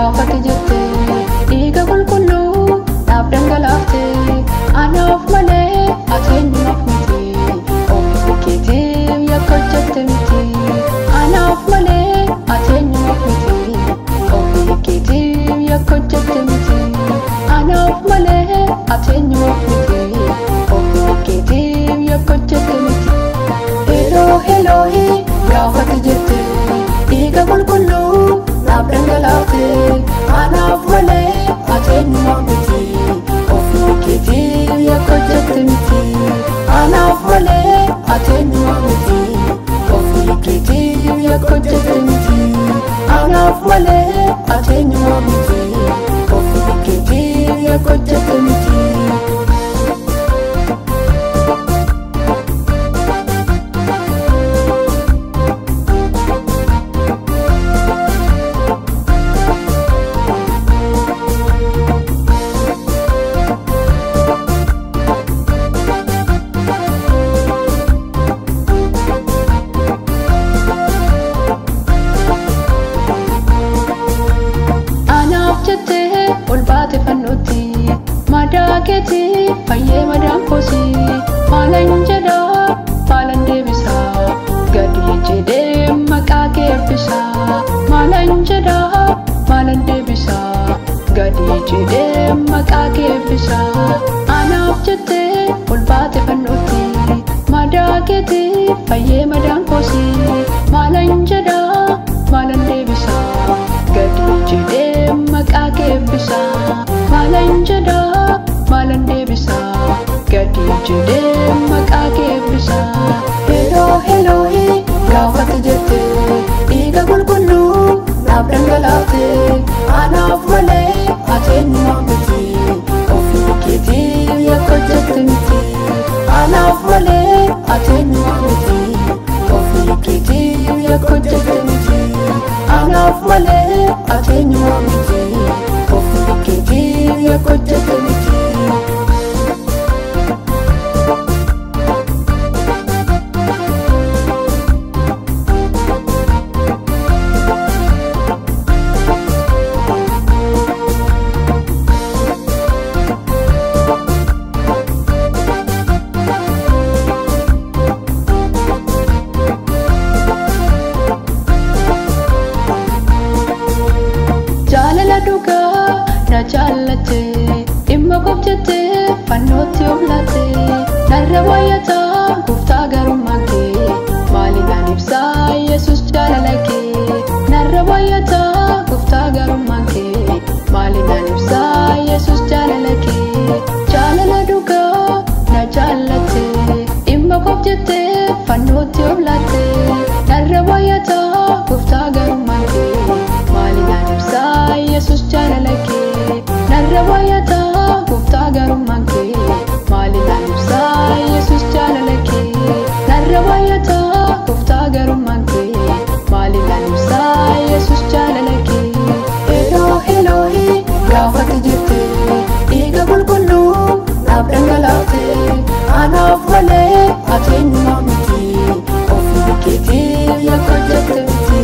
gaafate jettee dhiiga qulqulluu naaf dhangalaaftee anaaf malee ati eenyumaaf miti ofii keetiif yakka hojjette miti anaaf malee ati eenyumaaf miti ofii keetiif yakka hojjette miti anaaf malee ati eenyumaaf miti ofii keetiif yakka hojjette miti Eloohi gaafate jettee dhiiga qulqulluu naaf dhangalaaftee anaaf malee ati eenyumaaf miti ofii keetiif yakka hojjette miti anaaf malee ati eenyumaaf miti ofii keetiif yakka hojjette miti anaaf malee ati eenyumaaf miti ofii keetiif yakka hojjette miti. Olbaate fannooti madaa keetii fayyee madaan koosii maalan jedhaa maalan deebisaa gadi jedhee maqaa kee eebbisaa maalan jedhaa maalan deebisaa gadi jedhee maqaa kee eebbisaa anaaf jettee olbaate fannooti madaa keetii fayyee madaan koosii maalan jedhaa maalan deebisaa gadi jedhee maqaa kee eebbisaa maalan jedhaa maalan deebisaa gadi jedhee maqaa kee eebbisaa. Eloohi gaafate jettee dhiiga qulqulluu naaf dhangalaaftee anaaf malee ati eenyumaaf miti ofii keetiif yakka hojjette miti anaaf malee ati eenyumaaf miti ofii keetiif yakka hojjette miti anaaf malee ati eenyumaaf miti ofii keetiif yakka hojjette miti. Jaalala dhugaa na jaallattee dhimma koof jettee fannootti ooflattee narra baay'ataa gooftaa garummaan kee maaliin naan ibsaa Yesuus jaalala kee narra baay'ataa gooftaa garummaan kee maaliin naan ibsaa Yesuus jaalala kee jaalala dhugaa na jaallattee dhimma koof jettee fannootti ooflattee narra baay'ataa gooftaa garummaan kee maaliin naan ibsaa Yesuus jaalala kee narra baay'ataa gooftaa garummaan kee maaliin naan ibsaa Yesuus jaalala kee narra baay'ataa gooftaa garummaan kee maaliin naan ibsaa Yesuus jaalala kee. Eloohi gaafate jettee dhiiga qulqulluu naaf dhangalaaftee anaaf malee ati eenyumaaf miti ofii keetiif yakka hojjette miti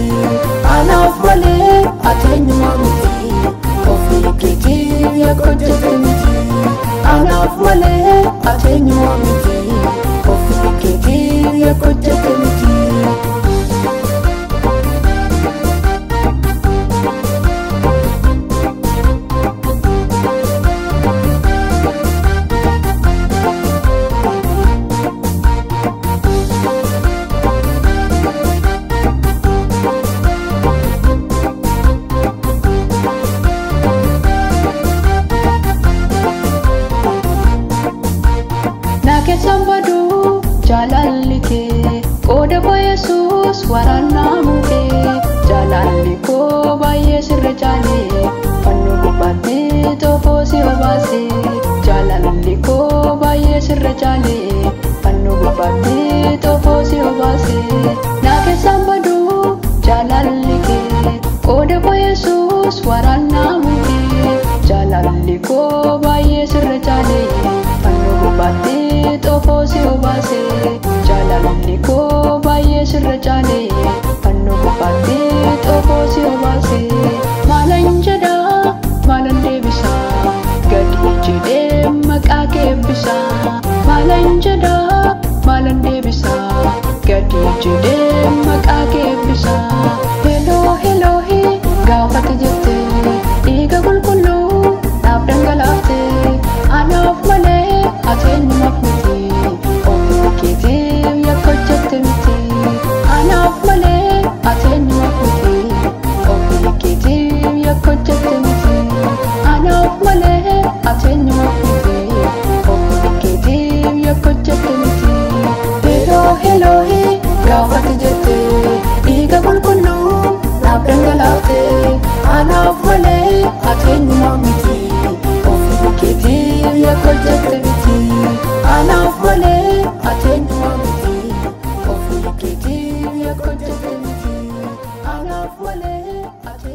anaaf malee ati eenyumaaf miti ofii keetiif yakka hojjette miti anaaf malee ati eenyumaaf miti ofii keetiif yakka hojjette miti. Keessan baduu jaalalli kee qooda koo Yesuus waraannaa mukee jaalalli koo baay'ee sirra caalee fannoo gubbaatti xoofoo si obaasee jaalalli koo baay'ee sirra caalee fannoo gubbaatti xoofoo si obaasee naa keessan baduu jaalalli kee qooda koo Yesuus waraannaa mukee jaalalli koo baay'ee sirra caalee fannoo gubbaatti xoofoo si obaasee jaalalli koo baay'ee sirra caalee fannoo gubbaatti xofoo si obaase maalan jedha maalan deebisa gadi jedhee maqaa kee eebbisa maalan jedha maalan deebisa gadi jedhee maqaa kee eebbisa Eloohi gaafate jettee dhiiga qulqulluu naaf dhangalaafte anaaf malee ati eenyumaaf miti ofii keetiif yakka hojjette miti anaaf malee ati eenyumaaf miti ofii keetiif yakka hojjette miti anaaf malee ati eenyumaaf miti ofii keetiif yakka hojjette miti Eloohi gaafate jettee dhiiga qulqulluu naaf dhangalaafte anaaf malee ati eenyumaaf miti ofii keetiif yakka hojjette miti anaaf malee ati eenyumaaf miti ofii keetiif yakka hojjette miti anaaf malee ati